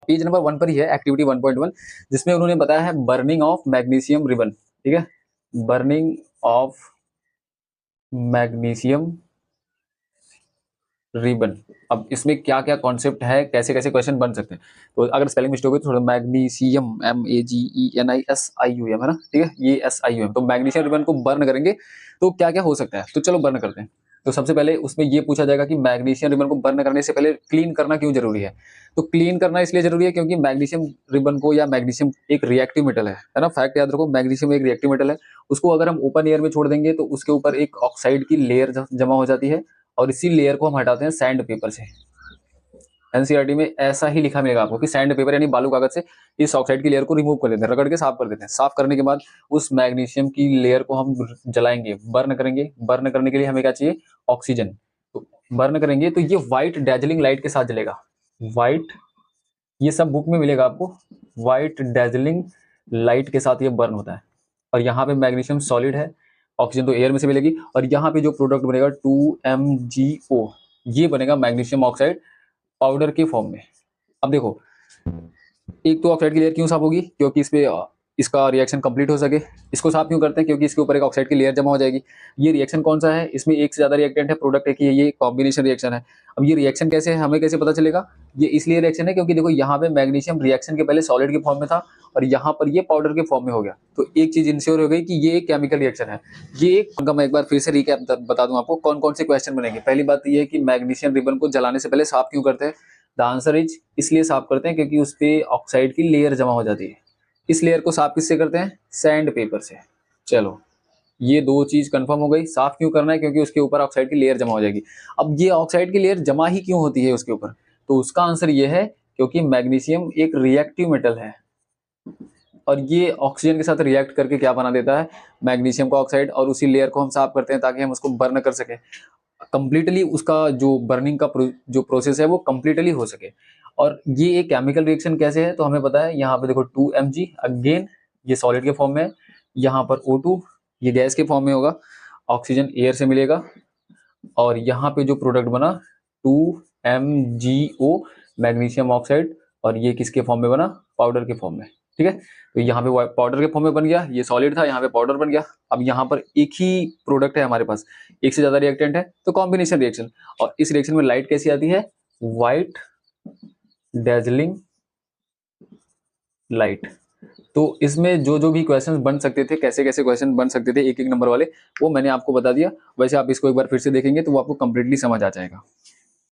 Page number 1 पर ही है, activity 1.1, जिसमें उन्होंने बताया है बर्निंग ऑफ मैग्नीशियम रिबन। ठीक है, बर्निंग ऑफ मैग्नीशियम रिबन। अब इसमें क्या क्या कॉन्सेप्ट है, कैसे कैसे क्वेश्चन बन सकते हैं, तो अगर स्पेलिंग मिस्टेक हो तो थोड़ा मैग्नीशियम MAGENISIUM है ना, ठीक है, ये SIUM। तो मैग्नीशियम रिबन को बर्न करेंगे तो क्या क्या हो सकता है, तो चलो बर्न करते हैं। तो सबसे पहले उसमें ये पूछा जाएगा कि मैग्नीशियम रिबन को बर्न करने से पहले क्लीन करना क्यों जरूरी है। तो क्लीन करना इसलिए जरूरी है क्योंकि मैग्नीशियम रिबन को, या मैग्नीशियम एक रिएक्टिव मेटल है ना, फैक्ट याद रखो, मैग्नीशियम एक रिएक्टिव मेटल है। उसको अगर हम ओपन एयर में छोड़ देंगे तो उसके ऊपर एक ऑक्साइड की लेयर जमा हो जाती है, और इसी लेयर को हम हटाते हैं सैंड पेपर से। एनसीईआरटी में ऐसा ही लिखा मिलेगा आपको कि सैंड पेपर यानी बालू कागज से इस ऑक्साइड की लेयर को रिमूव कर लेते हैं, रगड़ के साफ कर देते हैं। साफ करने के बाद उस मैग्नीशियम की लेयर को हम जलाएंगे, बर्न करेंगे। बर्न करने के लिए हमें क्या चाहिए, ऑक्सीजन। तो बर्न करेंगे तो ये व्हाइट डैजलिंग लाइट के साथ जलेगा। व्हाइट, ये सब बुक में मिलेगा आपको, व्हाइट डैजलिंग लाइट के साथ ये बर्न होता है। और यहाँ पे मैग्नीशियम सॉलिड है, ऑक्सीजन तो एयर में से मिलेगी, और यहाँ पे जो प्रोडक्ट बनेगा 2MgO, ये बनेगा मैग्नीशियम ऑक्साइड पाउडर के फॉर्म में। अब देखो, एक तो ऑक्साइड की लेयर क्यों साफ होगी, क्योंकि इस पे इसका रिएक्शन कंप्लीट हो सके। इसको साफ क्यों करते हैं, क्योंकि इसके ऊपर एक ऑक्साइड की लेयर जमा हो जाएगी। ये रिएक्शन कौन सा है, इसमें एक से ज्यादा रिएक्टेंट है, प्रोडक्ट एक ही है, ये कॉम्बिनेशन रिएक्शन है। अब ये रिएक्शन कैसे है, हमें कैसे पता चलेगा, ये इसलिए रिएक्शन है क्योंकि देखो यहाँ पे मैग्नीशियम रिएक्शन के पहले सॉलिड के फॉर्म में था, और यहाँ पर ये पाउडर के फॉर्म में हो गया। तो एक चीज इंश्योर हो गई कि ये एक केमिकल रिएक्शन है। ये एक उनका, मैं एक बार फिर से रिकैप बता दूं आपको कौन कौन से क्वेश्चन बनेंगे। पहली बात ये है कि मैग्नीशियम रिबन को जलाने से पहले साफ क्यों करते हैं। द आंसर इज, इसलिए साफ करते हैं क्योंकि उस पे ऑक्साइड की लेयर जमा हो जाती है। इस लेयर को साफ किससे करते हैं, सैंड पेपर से। चलो, ये दो चीज कंफर्म हो गई। साफ क्यों करना है, क्योंकि उसके ऊपर ऑक्साइड की लेयर जमा हो जाएगी। अब ये ऑक्साइड की लेयर जमा ही क्यों होती है उसके ऊपर, तो उसका आंसर ये है क्योंकि मैग्नीशियम एक रिएक्टिव मेटल है, और ये ऑक्सीजन के साथ रिएक्ट करके क्या बना देता है, मैग्नीशियम का ऑक्साइड। और उसी लेयर को हम साफ करते हैं ताकि हम उसको बर्न कर सके कंप्लीटली, उसका जो बर्निंग का जो प्रोसेस है वो कंप्लीटली हो सके। और ये एक केमिकल रिएक्शन कैसे है, तो हमें पता है, यहाँ पे देखो 2Mg, अगेन ये सॉलिड के फॉर्म में है, यहाँ पर O2 ये गैस के फॉर्म में होगा, ऑक्सीजन एयर से मिलेगा, और यहाँ पे जो प्रोडक्ट बना 2MgO मैग्नीशियम ऑक्साइड, और ये किसके फॉर्म में बना, पाउडर के फॉर्म में। ठीक है, तो यहाँ पे पाउडर के फॉर्म में बन गया, ये सॉलिड था, यहाँ पे पाउडर बन गया। अब यहाँ पर एक ही प्रोडक्ट है हमारे पास, एक से ज्यादा रिएक्टेंट है, तो कॉम्बिनेशन रिएक्शन। और इस रिएक्शन में लाइट कैसी आती है, व्हाइट डैजलिंग लाइट। तो इसमें जो जो भी क्वेश्चंस बन सकते थे, कैसे कैसे क्वेश्चन बन सकते थे एक एक नंबर वाले, वो मैंने आपको बता दिया। वैसे आप इसको एक बार फिर से देखेंगे तो वो आपको कंप्लीटली समझ आ जाएगा।